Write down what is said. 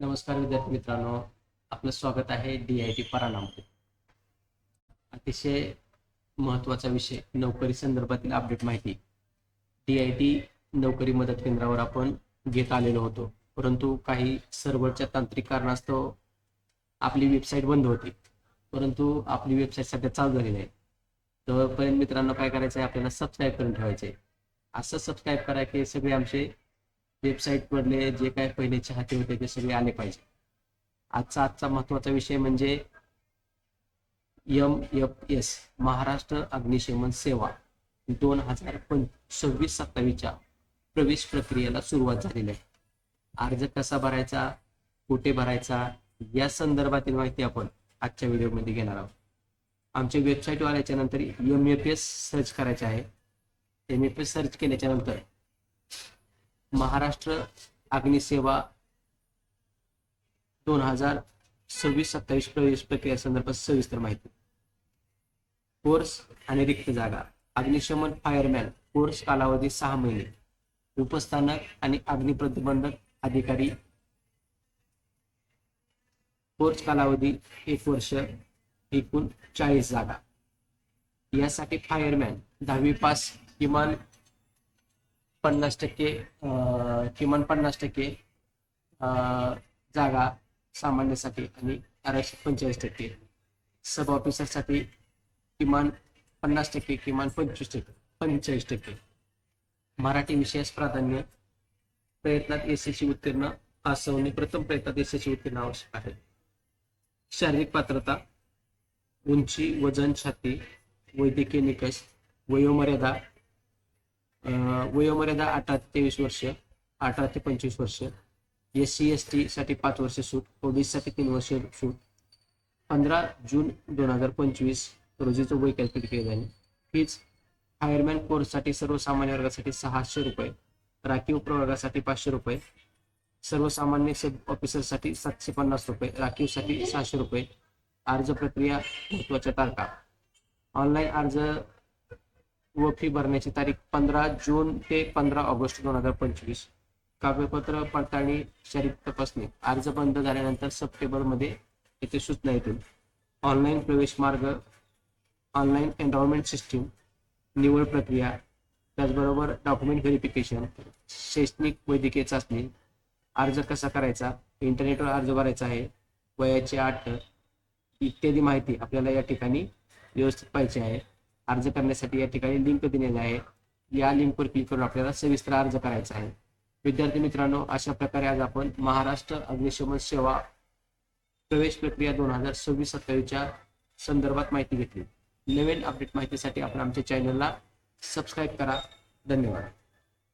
नमस्कार विद्यार्थी मित्रांनो, आपलं स्वागत आहे DIT परानामध्ये. अतिशय महत्त्वाचा विषय नोकरी संदर्भातील अपडेट माहिती. DIT नोकरी मदत केंद्रावर आपण घेत आलेलो होतो, परंतु काही सर्व्हरच्या तांत्रिक कारणास्तव आपली वेबसाईट बंद होती. परंतु आपली वेबसाईट सध्या चालू झालेली आहे. तोपर्यंत मित्रांनो काय करायचं आहे, आपल्याला सबस्क्राईब करून ठेवायचं आहे. असं सबस्क्राईब करा की सगळे आमचे वेबसाईटवरले जे काही पहिले चाहते होते ते सगळे आले पाहिजे. आजचा महत्त्वाचा विषय म्हणजे MFS महाराष्ट्र अग्निशमन सेवा 2026-27च्या प्रवेश प्रक्रियेला सुरुवात झालेली आहे. अर्ज कसा भरायचा, कुठे भरायचा या संदर्भातील माहिती आपण आजच्या व्हिडिओमध्ये घेणार आहोत. आमच्या वेबसाईटवर आल्याच्या नंतर MFS सर्च करायचे आहे. MFS सर्च केल्याच्या नंतर महाराष्ट्र अग्निसेवा 2026-27 प्रवेश प्रक्रिया संदर्भात सविस्तर माहिती. कोर्स आणि रिक्त जागा. अग्निशमन फायरमॅन कोर्स कालावधी 6 महिने. उपस्थानक आणि अग्निप्रतिबंधक अधिकारी कोर्स कालावधी 1 वर्ष. एकूण 40 जागा. यासाठी फायरमॅन 10वी पास किमान 50% जागा सामान्यसाठी आणि आरक्षित 45%. सब ऑफिसरसाठी किमान 50% किमान 45%. मराठी विषयास प्राधान्य. प्रयत्नात यशस्वी उत्तीर्ण असवणे प्रथम प्रयत्नात यशस्वी उत्तीर्ण आवश्यक आहे. शारीरिक पात्रता. उंची, वजन, छाती. वैद्यकीय निकष. वयोमर्यादा 18 ते 23 वर्ष, 18 ते 25 वर्ष. SC/ST साठी 5 वर्ष सूट, OBC साठी 3 वर्ष सूट. 15 जून 2025 रोजीचं वय कॅल्क्युलेट केले जाईल. फीज फायरमॅन कोर्ससाठी सर्वसामान्य वर्गासाठी 600 रुपये, राखीव प्रवर्गासाठी 500 रुपये, सर्वसामान्य सब ऑफिसरसाठी 750 रुपये, राखीवसाठी 600 रुपये. अर्ज प्रक्रिया. महत्त्वाच्या तारखा. ऑनलाईन अर्ज व फी भरण्याची तारीख 15 जून ते 15 ऑगस्ट 2025. कागदपत्र पडताळणी, शारीरिक तपासणी. अर्ज बंद झाल्यानंतर सप्टेंबरमध्ये येथे सूचना येतील. ऑनलाईन प्रवेश मार्ग. Online enrolment system. निवड प्रक्रिया. त्याचबरोबर डॉक्युमेंट व्हेरिफिकेशन. शैक्षणिक वैद्यकीय चाचणी. अर्ज कसा करायचा, इंटरनेटवर अर्ज भरायचा आहे, वयाची अट इत्यादी माहिती आपल्याला या ठिकाणी व्यवस्थित पाहिजे आहे. अर्ज करण्यासाठी या ठिकाणी लिंक दिलेली आहे. या लिंकवर क्लिक करून आपल्याला सविस्तर अर्ज करायचा आहे. विद्यार्थी मित्रांनो, अशा प्रकारे आज आपण महाराष्ट्र अग्निशमन सेवा प्रवेश प्रक्रिया 2026-27च्या संदर्भात माहिती घेतली. नवीन अपडेट माहितीसाठी आपण आमच्या चॅनलला सबस्क्राईब करा. धन्यवाद.